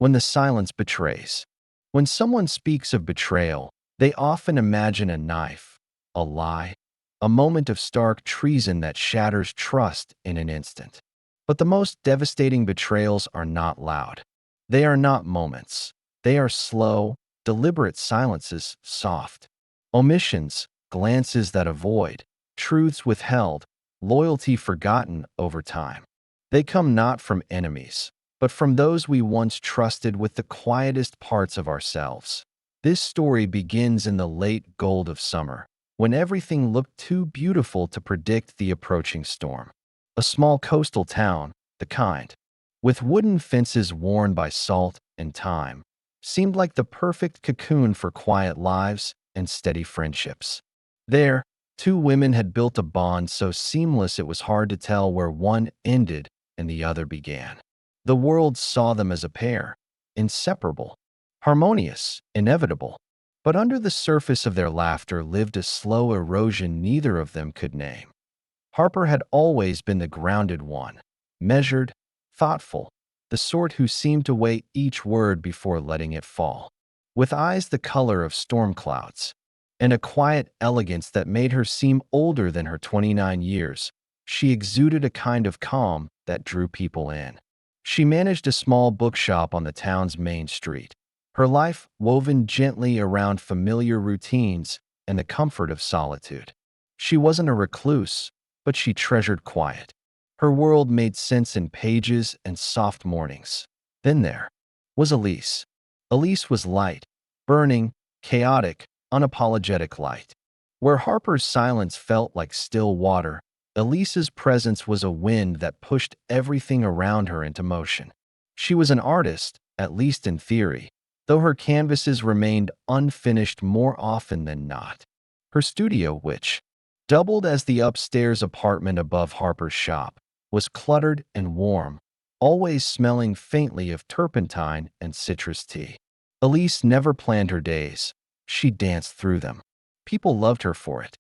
when the silence betrays. When someone speaks of betrayal, they often imagine a knife, a lie, a moment of stark treason that shatters trust in an instant. But the most devastating betrayals are not loud. They are not moments. They are slow, deliberate silences, soft omissions, glances that avoid, truths withheld, loyalty forgotten over time. They come not from enemies, but from those we once trusted with the quietest parts of ourselves. This story begins in the late gold of summer, when everything looked too beautiful to predict the approaching storm. A small coastal town, the kind, with wooden fences worn by salt and time, seemed like the perfect cocoon for quiet lives and steady friendships. There, two women had built a bond so seamless it was hard to tell where one ended and the other began. The world saw them as a pair, inseparable, harmonious, inevitable. But under the surface of their laughter lived a slow erosion neither of them could name. Harper had always been the grounded one, measured, thoughtful, the sort who seemed to weigh each word before letting it fall. With eyes the color of storm clouds, and a quiet elegance that made her seem older than her 29 years, she exuded a kind of calm that drew people in. She managed a small bookshop on the town's main street, her life woven gently around familiar routines and the comfort of solitude. She wasn't a recluse, but she treasured quiet. Her world made sense in pages and soft mornings. Then there was Elise. Elise was light, burning, chaotic, unapologetic light. Where Harper's silence felt like still water, Elise's presence was a wind that pushed everything around her into motion. She was an artist, at least in theory, though her canvases remained unfinished more often than not. Her studio, which doubled as the upstairs apartment above Harper's shop, was cluttered and warm, always smelling faintly of turpentine and citrus tea. Elise never planned her days. She danced through them. People loved her for it.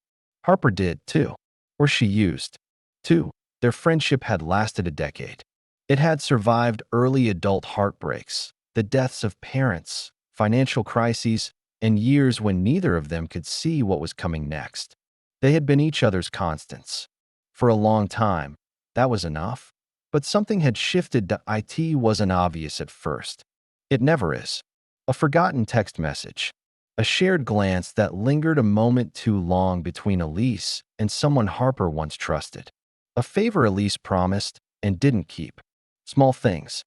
Harper did, too. Or she used to. Their friendship had lasted a decade. It had survived early adult heartbreaks, the deaths of parents, financial crises, and years when neither of them could see what was coming next. They had been each other's constants. For a long time, that was enough. But something had shifted. It wasn't obvious at first. It never is. A forgotten text message. A shared glance that lingered a moment too long between Elise and someone Harper once trusted. A favor Elise promised and didn't keep. Small things.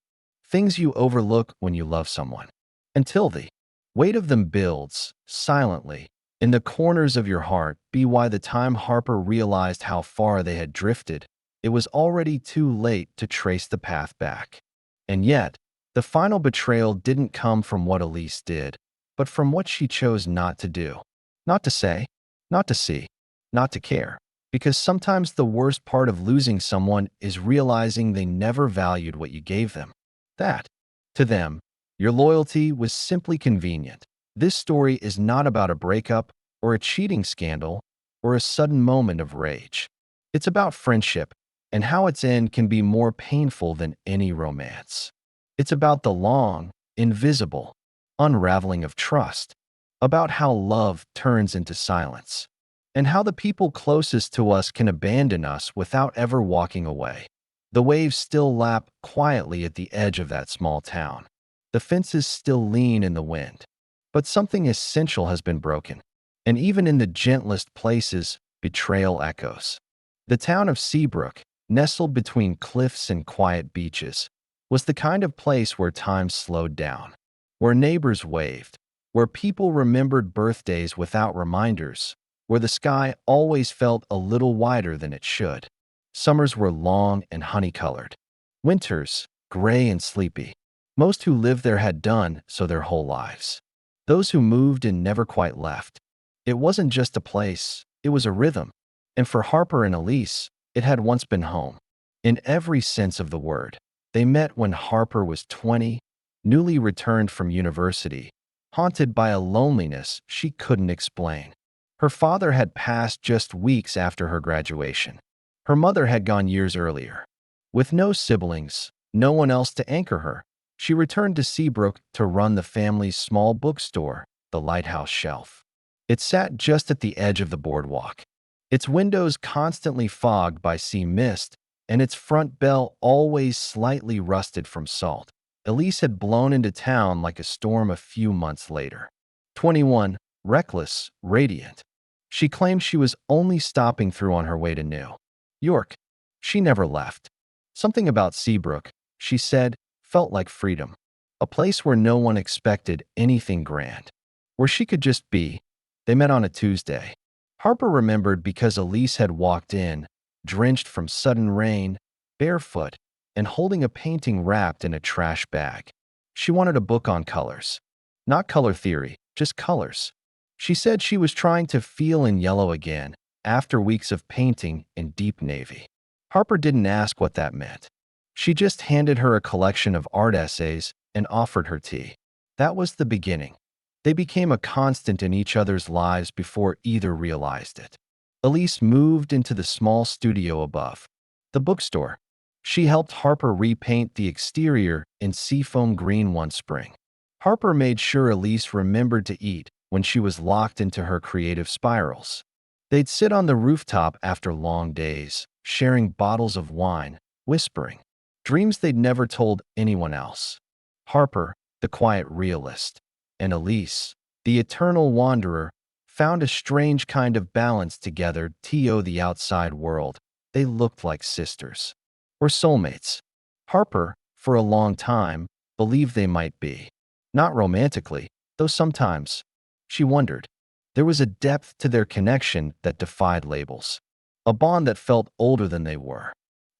Things you overlook when you love someone. Until the weight of them builds, silently, in the corners of your heart. By the time Harper realized how far they had drifted, it was already too late to trace the path back. And yet, the final betrayal didn't come from what Elise did, but from what she chose not to do. Not to say, not to see, not to care. Because sometimes the worst part of losing someone is realizing they never valued what you gave them. That, to them, your loyalty was simply convenient. This story is not about a breakup or a cheating scandal or a sudden moment of rage. It's about friendship and how its end can be more painful than any romance. It's about the long, invisible unraveling of trust, about how love turns into silence, and how the people closest to us can abandon us without ever walking away. The waves still lap quietly at the edge of that small town. The fences still lean in the wind. But something essential has been broken, and even in the gentlest places, betrayal echoes. The town of Seabrook, nestled between cliffs and quiet beaches, was the kind of place where time slowed down, where neighbors waved, where people remembered birthdays without reminders, where the sky always felt a little wider than it should. Summers were long and honey-colored. Winters, gray and sleepy. Most who lived there had done so their whole lives. Those who moved and never quite left. It wasn't just a place, it was a rhythm. And for Harper and Elise, it had once been home. In every sense of the word. They met when Harper was 20, newly returned from university, haunted by a loneliness she couldn't explain. Her father had passed just weeks after her graduation. Her mother had gone years earlier. With no siblings, no one else to anchor her, She returned to Seabrook to run the family's small bookstore, the Lighthouse Shelf. It sat just at the edge of the boardwalk, its windows constantly fogged by sea mist, and its front bell always slightly rusted from salt. Elise had blown into town like a storm a few months later. 21, reckless, radiant. She claimed she was only stopping through on her way to New York. She never left. Something about Seabrook, she said, felt like freedom. A place where no one expected anything grand. Where she could just be. They met on a Tuesday. Harper remembered because Elise had walked in, drenched from sudden rain, barefoot, and holding a painting wrapped in a trash bag. She wanted a book on colors. Not color theory, just colors. She said she was trying to feel in yellow again after weeks of painting in deep navy. Harper didn't ask what that meant. She just handed her a collection of art essays and offered her tea. That was the beginning. They became a constant in each other's lives before either realized it. Elise moved into the small studio above the bookstore. She helped Harper repaint the exterior in seafoam green one spring. Harper made sure Elise remembered to eat when she was locked into her creative spirals. They'd sit on the rooftop after long days, sharing bottles of wine, whispering dreams they'd never told anyone else. Harper, the quiet realist, and Elise, the eternal wanderer, found a strange kind of balance together to the outside world. They looked like sisters. Or soulmates. Harper, for a long time, believed they might be. Not romantically, though sometimes. She wondered. There was a depth to their connection that defied labels. A bond that felt older than they were.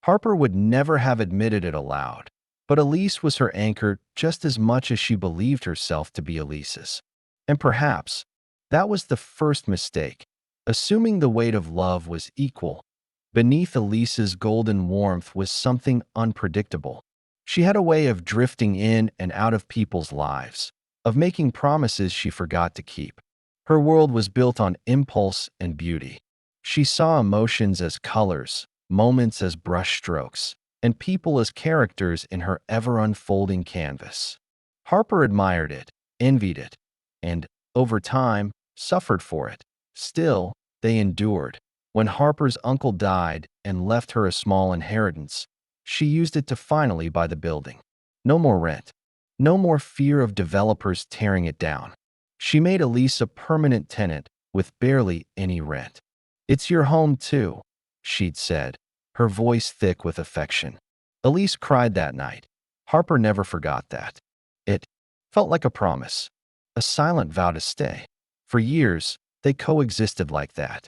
Harper would never have admitted it aloud, but Elise was her anchor just as much as she believed herself to be Elise's. And perhaps that was the first mistake, assuming the weight of love was equal. Beneath Elise's golden warmth was something unpredictable. She had a way of drifting in and out of people's lives, of making promises she forgot to keep. Her world was built on impulse and beauty. She saw emotions as colors, moments as brushstrokes, and people as characters in her ever-unfolding canvas. Harper admired it, envied it, and, over time, suffered for it. Still, they endured. When Harper's uncle died and left her a small inheritance, she used it to finally buy the building. No more rent. No more fear of developers tearing it down. She made Elise a permanent tenant with barely any rent. "It's your home, too," she'd said, her voice thick with affection. Elise cried that night. Harper never forgot that. It felt like a promise, a silent vow to stay. For years, they coexisted like that.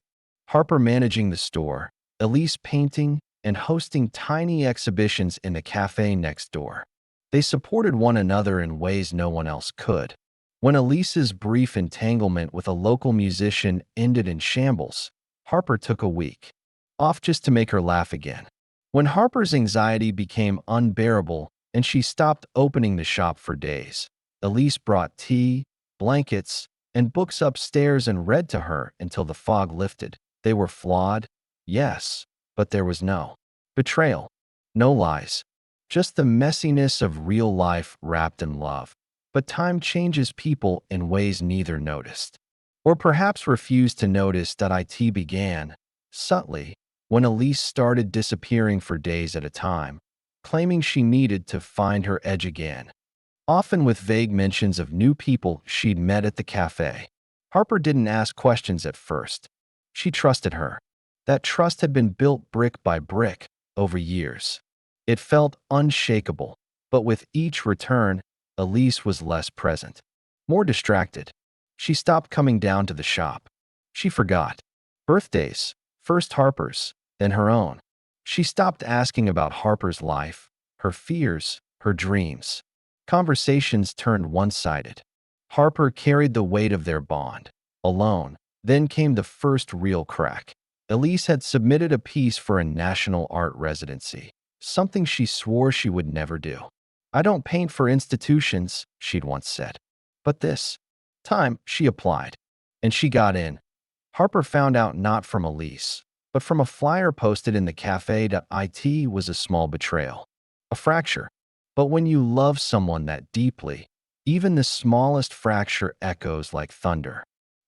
Harper managing the store, Elise painting and hosting tiny exhibitions in the cafe next door. They supported one another in ways no one else could. When Elise's brief entanglement with a local musician ended in shambles, Harper took a week off just to make her laugh again. When Harper's anxiety became unbearable and she stopped opening the shop for days, Elise brought tea, blankets, and books upstairs and read to her until the fog lifted. They were flawed, yes, but there was no betrayal, no lies, just the messiness of real life wrapped in love. But time changes people in ways neither noticed, or perhaps refused to notice. It began, subtly, when Elise started disappearing for days at a time, claiming she needed to find her edge again, often with vague mentions of new people she'd met at the cafe. Harper didn't ask questions at first. She trusted her. That trust had been built brick by brick over years. It felt unshakable, but with each return, Elise was less present, more distracted. She stopped coming down to the shop. She forgot. Birthdays, first Harper's, then her own. She stopped asking about Harper's life, her fears, her dreams. Conversations turned one-sided. Harper carried the weight of their bond, alone. Then came the first real crack. Elise had submitted a piece for a national art residency, something she swore she would never do. "I don't paint for institutions," she'd once said. But this time, she applied, and she got in. Harper found out not from Elise, but from a flyer posted in the cafe. It was a small betrayal, a fracture. But when you love someone that deeply, even the smallest fracture echoes like thunder.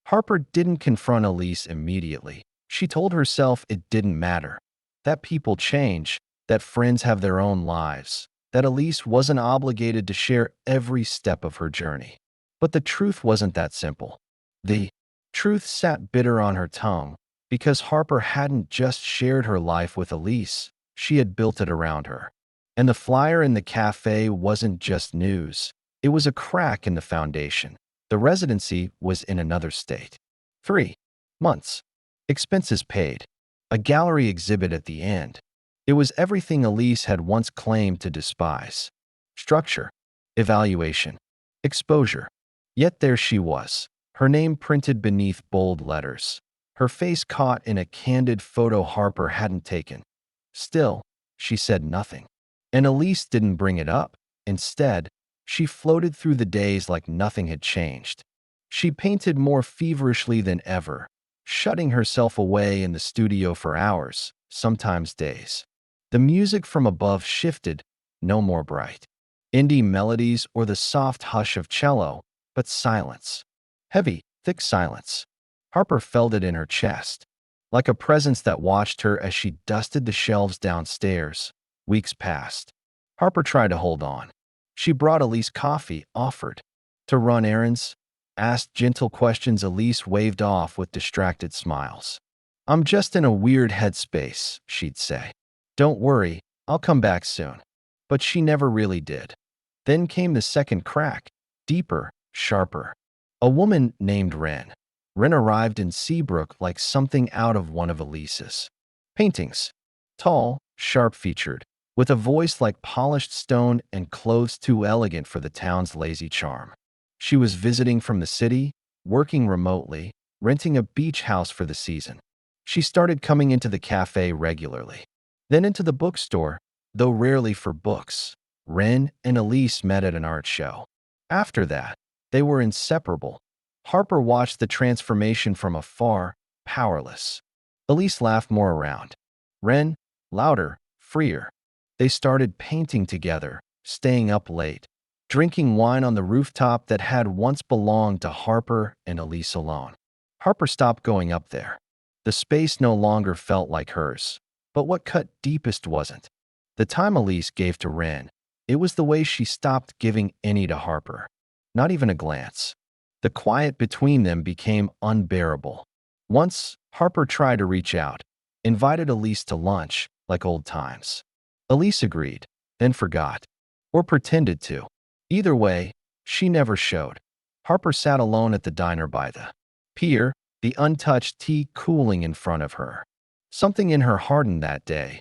Harper didn't confront Elise immediately. She told herself it didn't matter, that people change, that friends have their own lives, that Elise wasn't obligated to share every step of her journey. But the truth wasn't that simple. The truth sat bitter on her tongue because Harper hadn't just shared her life with Elise, she had built it around her. And the flyer in the cafe wasn't just news. It was a crack in the foundation. The residency was in another state. 3 months. Expenses paid. A gallery exhibit at the end. It was everything Elise had once claimed to despise. Structure. Evaluation. Exposure. Yet there she was, her name printed beneath bold letters, her face caught in a candid photo Harper hadn't taken. Still, she said nothing. And Elise didn't bring it up. Instead, she floated through the days like nothing had changed. She painted more feverishly than ever, shutting herself away in the studio for hours, sometimes days. The music from above shifted, no more bright indie melodies or the soft hush of cello, but silence. Heavy, thick silence. Harper felt it in her chest, like a presence that watched her as she dusted the shelves downstairs. Weeks passed. Harper tried to hold on. She brought Elise coffee, offered to run errands, asked gentle questions Elise waved off with distracted smiles. "I'm just in a weird headspace," she'd say. "Don't worry, I'll come back soon." But she never really did. Then came the second crack, deeper, sharper. A woman named Wren. Wren arrived in Seabrook like something out of one of Elise's paintings. Tall, sharp-featured, with a voice like polished stone and clothes too elegant for the town's lazy charm. She was visiting from the city, working remotely, renting a beach house for the season. She started coming into the cafe regularly, then into the bookstore, though rarely for books. Wren and Elise met at an art show. After that, they were inseparable. Harper watched the transformation from afar, powerless. Elise laughed more around. Wren, louder, freer. They started painting together, staying up late, drinking wine on the rooftop that had once belonged to Harper and Elise alone. Harper stopped going up there. The space no longer felt like hers. But what cut deepest wasn't the time Elise gave to Wren. It was the way she stopped giving any to Harper. Not even a glance. The quiet between them became unbearable. Once, Harper tried to reach out, invited Elise to lunch, like old times. Elise agreed, then forgot, or pretended to. Either way, she never showed. Harper sat alone at the diner by the pier, the untouched tea cooling in front of her. Something in her hardened that day,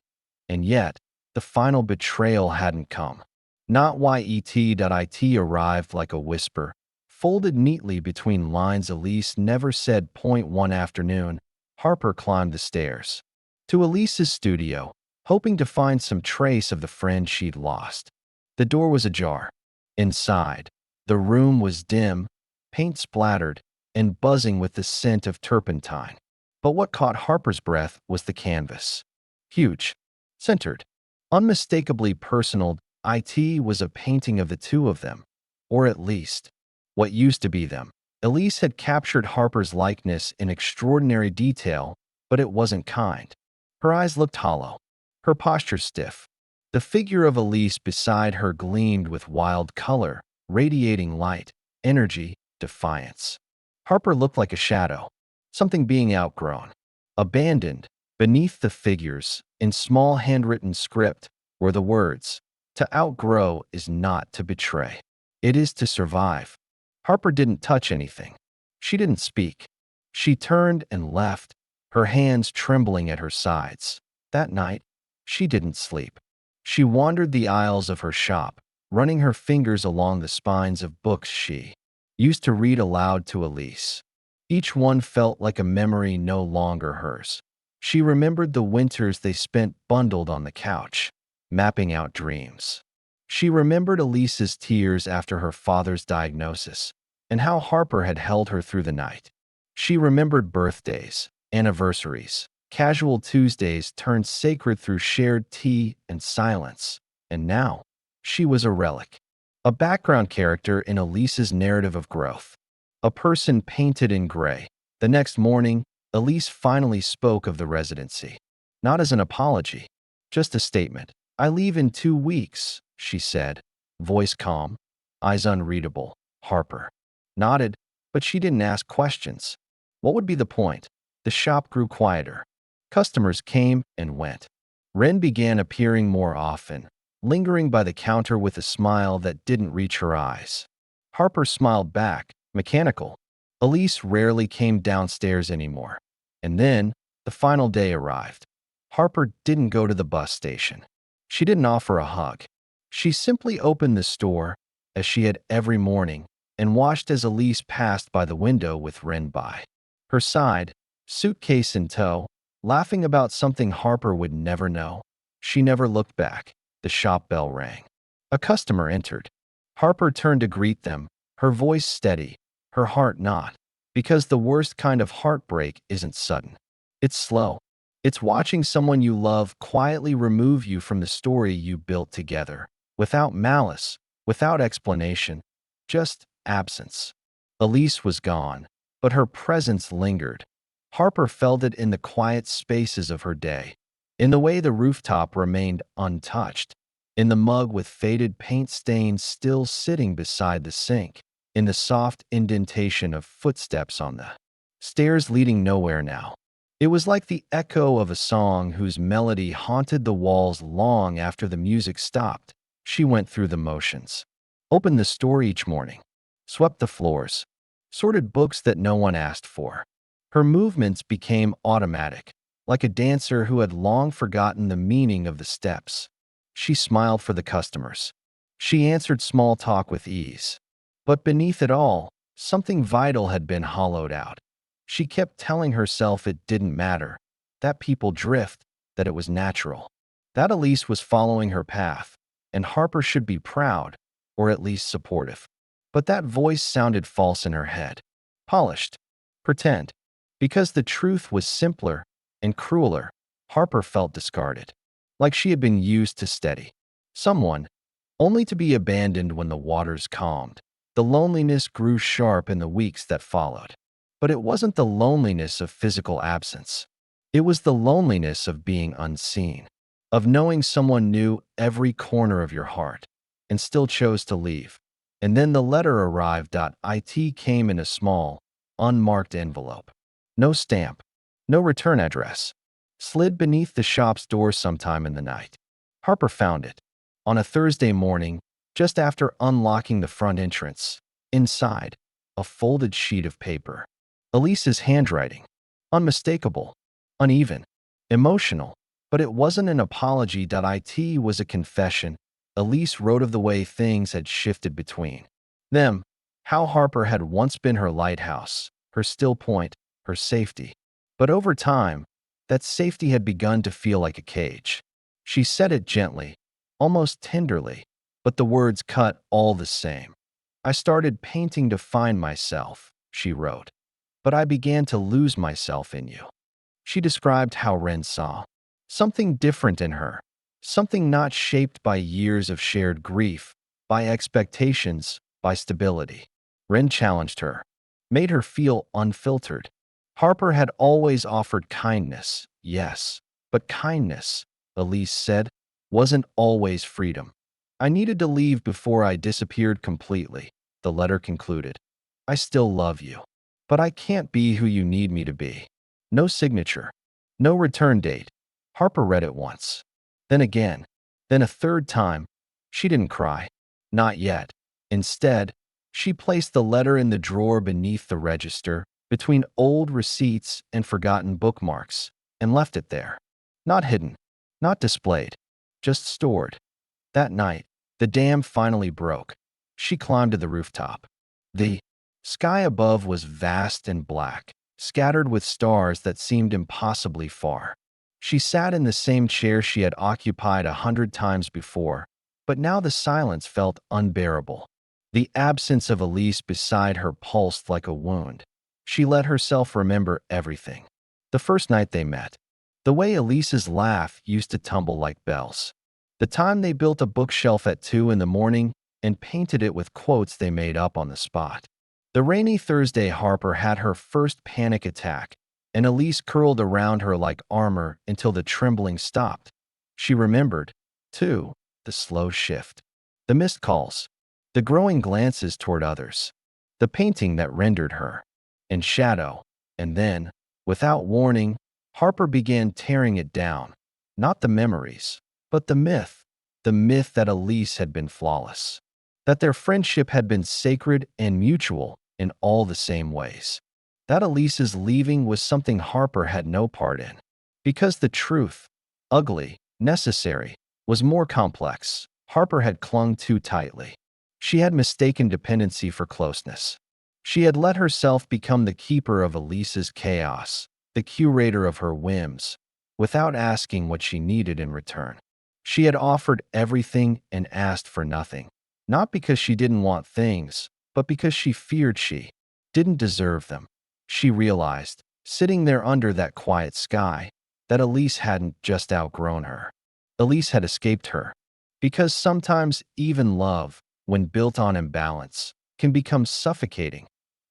and yet, the final betrayal hadn't come. Not yet.it arrived like a whisper, folded neatly between lines Elise never said. One afternoon, Harper climbed the stairs to Elise's studio, hoping to find some trace of the friend she'd lost. The door was ajar. Inside, the room was dim, paint splattered, and buzzing with the scent of turpentine. But what caught Harper's breath was the canvas. Huge, centered, unmistakably personal. It was a painting of the two of them, or at least, what used to be them. Elise had captured Harper's likeness in extraordinary detail, but it wasn't kind. Her eyes looked hollow, her posture stiff. The figure of Elise beside her gleamed with wild color, radiating light, energy, defiance. Harper looked like a shadow, something being outgrown, abandoned. Beneath the figures, in small handwritten script, were the words, "To outgrow is not to betray. It is to survive." Harper didn't touch anything. She didn't speak. She turned and left, her hands trembling at her sides. That night, she didn't sleep. She wandered the aisles of her shop, running her fingers along the spines of books she used to read aloud to Elise. Each one felt like a memory no longer hers. She remembered the winters they spent bundled on the couch, mapping out dreams. She remembered Elise's tears after her father's diagnosis, and how Harper had held her through the night. She remembered birthdays, anniversaries, casual Tuesdays turned sacred through shared tea and silence. And now, She was a relic, a background character in Elise's narrative of growth, a person painted in gray. The next morning, Elise finally spoke of the residency. Not as an apology, just a statement. "I leave in 2 weeks," she said, voice calm, eyes unreadable. Harper nodded, but she didn't ask questions. What would be the point? The shop grew quieter. Customers came and went. Wren began appearing more often, lingering by the counter with a smile that didn't reach her eyes. Harper smiled back, mechanical. Elise rarely came downstairs anymore. And then, the final day arrived. Harper didn't go to the bus station. She didn't offer a hug. She simply opened the store, as she had every morning, and watched as Elise passed by the window with Wren by her side, suitcase in tow, laughing about something Harper would never know. She never looked back. The shop bell rang. A customer entered. Harper turned to greet them, her voice steady, her heart not. Because the worst kind of heartbreak isn't sudden. It's slow. It's watching someone you love quietly remove you from the story you built together, without malice, without explanation, just absence. Elise was gone, but her presence lingered. Harper felt it in the quiet spaces of her day, in the way the rooftop remained untouched, in the mug with faded paint stains still sitting beside the sink, in the soft indentation of footsteps on the stairs leading nowhere now. It was like the echo of a song whose melody haunted the walls long after the music stopped. She went through the motions, opened the store each morning, swept the floors, sorted books that no one asked for. Her movements became automatic, like a dancer who had long forgotten the meaning of the steps. She smiled for the customers. She answered small talk with ease. But beneath it all, something vital had been hollowed out. She kept telling herself it didn't matter, that people drift, that it was natural, that Elise was following her path, and Harper should be proud, or at least supportive. But that voice sounded false in her head. Polished. Pretend. Because the truth was simpler and crueler, Harper felt discarded, like she had been used to steady someone, only to be abandoned when the waters calmed. The loneliness grew sharp in the weeks that followed. But it wasn't the loneliness of physical absence. It was the loneliness of being unseen, of knowing someone knew every corner of your heart and still chose to leave. And then the letter arrived. It came in a small, unmarked envelope. No stamp, no return address. Slid beneath the shop's door sometime in the night. Harper found it. On a Thursday morning, just after unlocking the front entrance. Inside, a folded sheet of paper. Elise's handwriting. Unmistakable, uneven, emotional. But it wasn't an apology. It was a confession. Elise wrote of the way things had shifted between them, how Harper had once been her lighthouse, her still point, her safety. But over time, that safety had begun to feel like a cage. She said it gently, almost tenderly, but the words cut all the same. "I started painting to find myself," she wrote, "but I began to lose myself in you." She described how Wren saw something different in her, something not shaped by years of shared grief, by expectations, by stability. Wren challenged her, made her feel unfiltered. Harper had always offered kindness, yes, but kindness, Elise said, wasn't always freedom. "I needed to leave before I disappeared completely," the letter concluded. "I still love you, but I can't be who you need me to be." No signature, no return date. Harper read it once, then again, then a third time. She didn't cry. Not yet. Instead, she placed the letter in the drawer beneath the register, between old receipts and forgotten bookmarks, and left it there. Not hidden, not displayed, just stored. That night, the dam finally broke. She climbed to the rooftop. The sky above was vast and black, scattered with stars that seemed impossibly far. She sat in the same chair she had occupied 100 times before, but now the silence felt unbearable. The absence of Elise beside her pulsed like a wound. She let herself remember everything. The first night they met. The way Elise's laugh used to tumble like bells. The time they built a bookshelf at 2 in the morning and painted it with quotes they made up on the spot. The rainy Thursday Harper had her first panic attack, and Elise curled around her like armor until the trembling stopped. She remembered, too, the slow shift, the missed calls, the growing glances toward others, the painting that rendered her in shadow, and then, without warning, Harper began tearing it down. Not the memories, but the myth that Elise had been flawless, that their friendship had been sacred and mutual in all the same ways. That Elise's leaving was something Harper had no part in. Because the truth, ugly, necessary, was more complex, Harper had clung too tightly. She had mistaken dependency for closeness. She had let herself become the keeper of Elise's chaos, the curator of her whims, without asking what she needed in return. She had offered everything and asked for nothing, not because she didn't want things, but because she feared she didn't deserve them. She realized, sitting there under that quiet sky, that Elise hadn't just outgrown her. Elise had escaped her. Because sometimes even love, when built on imbalance, can become suffocating.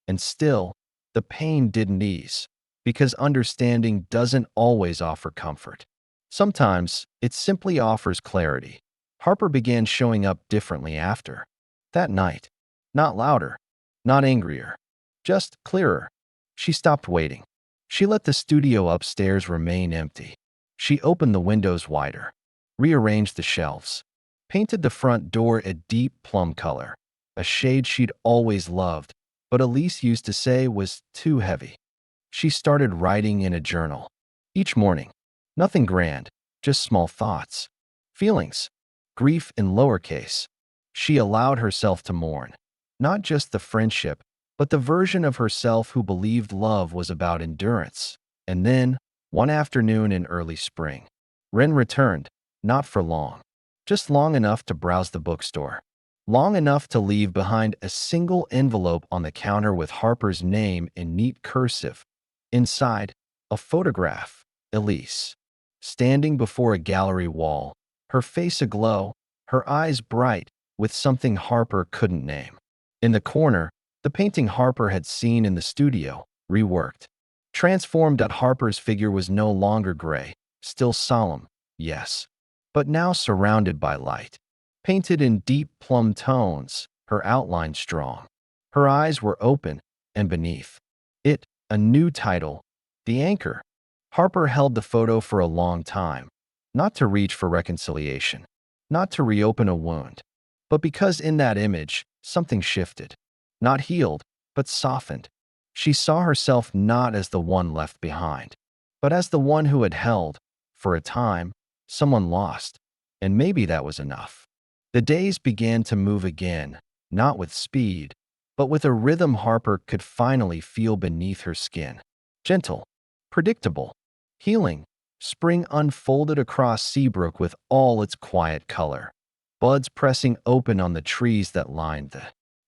And still, the pain didn't ease, because understanding doesn't always offer comfort. Sometimes, it simply offers clarity. Harper began showing up differently after that night. Not louder, not angrier, just clearer. She stopped waiting. She let the studio upstairs remain empty. She opened the windows wider, rearranged the shelves, painted the front door a deep plum color, a shade she'd always loved, but Elise used to say was too heavy. She started writing in a journal. Each morning, nothing grand, just small thoughts, feelings, grief in lowercase. She allowed herself to mourn, not just the friendship, but the version of herself who believed love was about endurance. And then, one afternoon in early spring, Wren returned, not for long, just long enough to browse the bookstore, long enough to leave behind a single envelope on the counter with Harper's name in neat cursive. Inside, a photograph, Elise, standing before a gallery wall, her face aglow, her eyes bright with something Harper couldn't name. In the corner, the painting Harper had seen in the studio, reworked, transformed. That Harper's figure was no longer gray, still solemn, yes, but now surrounded by light. Painted in deep plum tones, her outline strong. Her eyes were open, and beneath it, a new title, The Anchor. Harper held the photo for a long time, not to reach for reconciliation, not to reopen a wound, but because in that image, something shifted. Not healed, but softened. She saw herself not as the one left behind, but as the one who had held, for a time, someone lost. And maybe that was enough. The days began to move again, not with speed, but with a rhythm Harper could finally feel beneath her skin. Gentle, predictable, healing. Spring unfolded across Seabrook with all its quiet color. Buds pressing open on the trees that lined the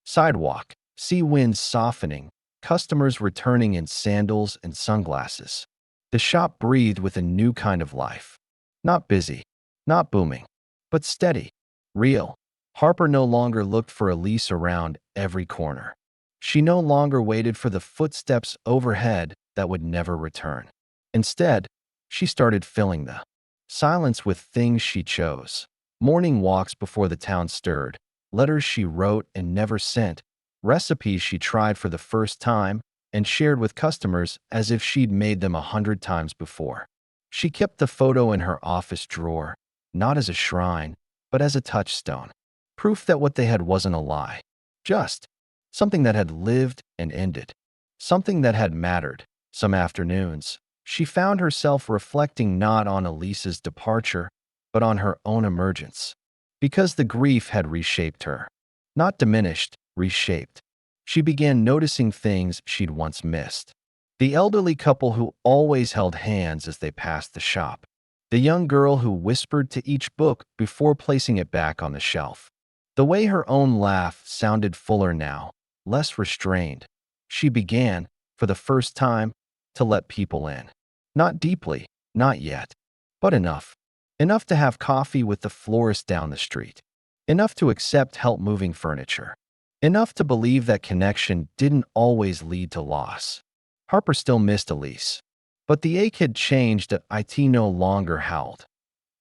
sidewalk, sea winds softening, customers returning in sandals and sunglasses. The shop breathed with a new kind of life. Not busy, not booming, but steady, real. Harper no longer looked for Elise around every corner. She no longer waited for the footsteps overhead that would never return. Instead, she started filling the silence with things she chose. Morning walks before the town stirred, letters she wrote and never sent, recipes she tried for the first time and shared with customers as if she'd made them 100 times before. She kept the photo in her office drawer, not as a shrine, but as a touchstone. Proof that what they had wasn't a lie. Just something that had lived and ended. Something that had mattered. Some afternoons, she found herself reflecting not on Elise's departure, but on her own emergence. Because the grief had reshaped her. Not diminished, reshaped. She began noticing things she'd once missed. The elderly couple who always held hands as they passed the shop. The young girl who whispered to each book before placing it back on the shelf. The way her own laugh sounded fuller now, less restrained. She began, for the first time, to let people in. Not deeply, not yet, but enough. enough to have coffee with the florist down the street, enough to accept help moving furniture, enough to believe that connection didn't always lead to loss. Harper still missed Elise, but the ache had changed. It no longer howled.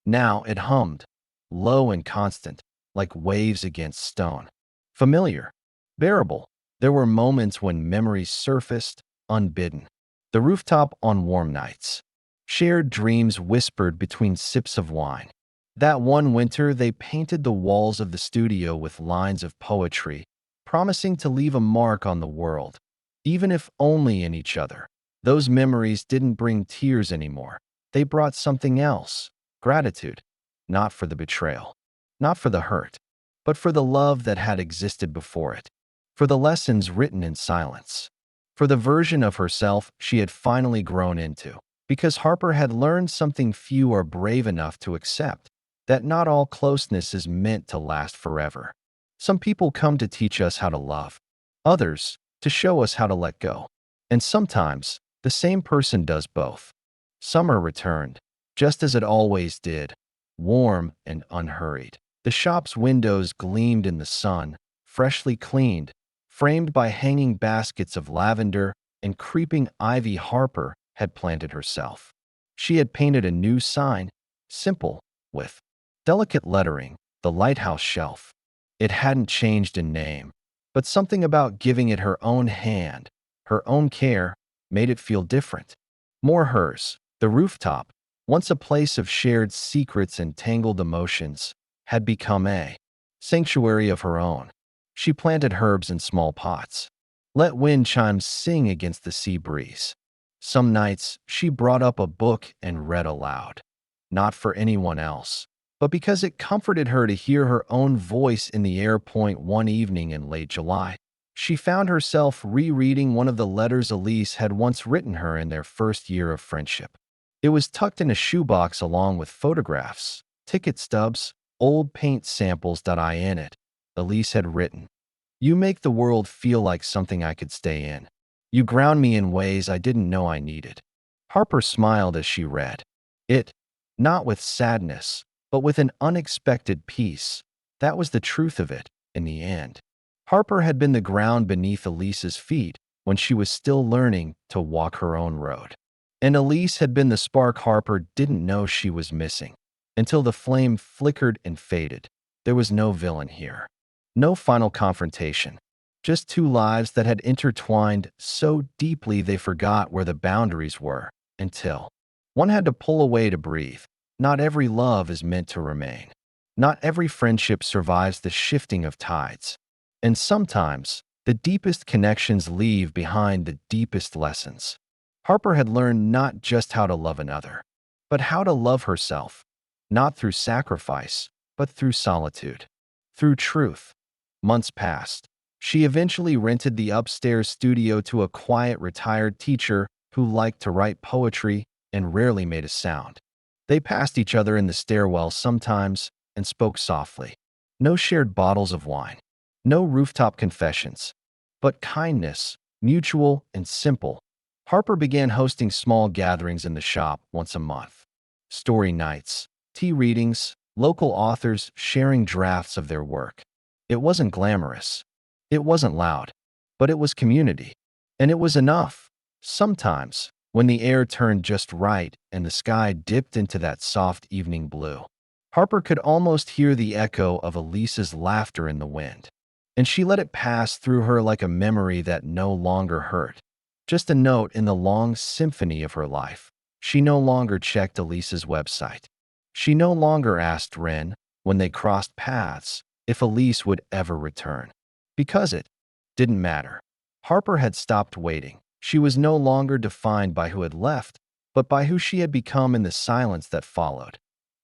Now it hummed, low and constant, like waves against stone. Familiar, bearable. There were moments when memories surfaced, unbidden. The rooftop on warm nights. Shared dreams whispered between sips of wine. That one winter, they painted the walls of the studio with lines of poetry, promising to leave a mark on the world, even if only in each other. Those memories didn't bring tears anymore. They brought something else. Gratitude, not for the betrayal, not for the hurt, but for the love that had existed before it, for the lessons written in silence, for the version of herself she had finally grown into. Because Harper had learned something few are brave enough to accept, that not all closeness is meant to last forever. Some people come to teach us how to love, others to show us how to let go. And sometimes, the same person does both. Summer returned, just as it always did, warm and unhurried. The shop's windows gleamed in the sun, freshly cleaned, framed by hanging baskets of lavender and creeping ivy. Harper had planted herself. She had painted a new sign, simple, with delicate lettering, the lighthouse shelf. It hadn't changed in name, but something about giving it her own hand, her own care, made it feel different. More hers. The rooftop, once a place of shared secrets and tangled emotions, had become a sanctuary of her own. She planted herbs in small pots, let wind chimes sing against the sea breeze. Some nights, she brought up a book and read aloud, not for anyone else, but because it comforted her to hear her own voice in the air. One evening in late July, she found herself rereading one of the letters Elise had once written her in their first year of friendship. It was tucked in a shoebox along with photographs, ticket stubs, old paint samples. In it, Elise had written, "You make the world feel like something I could stay in. You ground me in ways I didn't know I needed." Harper smiled as she read it, not with sadness, but with an unexpected peace. That was the truth of it, in the end. Harper had been the ground beneath Elise's feet when she was still learning to walk her own road. And Elise had been the spark Harper didn't know she was missing. Until the flame flickered and faded, there was no villain here. No final confrontation. Just two lives that had intertwined so deeply they forgot where the boundaries were, until one had to pull away to breathe. Not every love is meant to remain. Not every friendship survives the shifting of tides. And sometimes, the deepest connections leave behind the deepest lessons. Harper had learned not just how to love another, but how to love herself, not through sacrifice, but through solitude, through truth. Months passed. She eventually rented the upstairs studio to a quiet retired teacher who liked to write poetry and rarely made a sound. They passed each other in the stairwell sometimes and spoke softly. No shared bottles of wine, no rooftop confessions, but kindness, mutual and simple. Harper began hosting small gatherings in the shop once a month. Story nights, tea readings, local authors sharing drafts of their work. It wasn't glamorous. It wasn't loud, but it was community. And it was enough. Sometimes, when the air turned just right and the sky dipped into that soft evening blue, Harper could almost hear the echo of Elise's laughter in the wind. And she let it pass through her like a memory that no longer hurt. Just a note in the long symphony of her life. She no longer checked Elise's website. She no longer asked Ren, when they crossed paths, if Elise would ever return. Because it didn't matter. Harper had stopped waiting. She was no longer defined by who had left, but by who she had become in the silence that followed.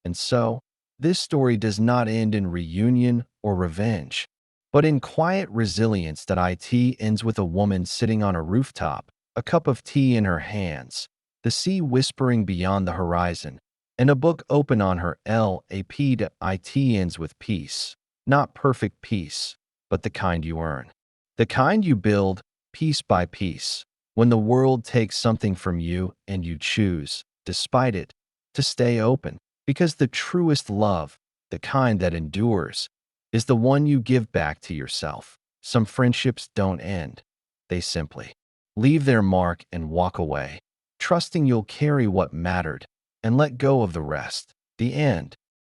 And so, this story does not end in reunion or revenge, but in quiet resilience. It ends with a woman sitting on a rooftop, a cup of tea in her hands, the sea whispering beyond the horizon, and a book open on her lap. It ends with peace. Not perfect peace, but the kind you earn. The kind you build, piece by piece, when the world takes something from you and you choose, despite it, to stay open. Because the truest love, the kind that endures, is the one you give back to yourself. Some friendships don't end. They simply leave their mark and walk away, trusting you'll carry what mattered and let go of the rest. The end.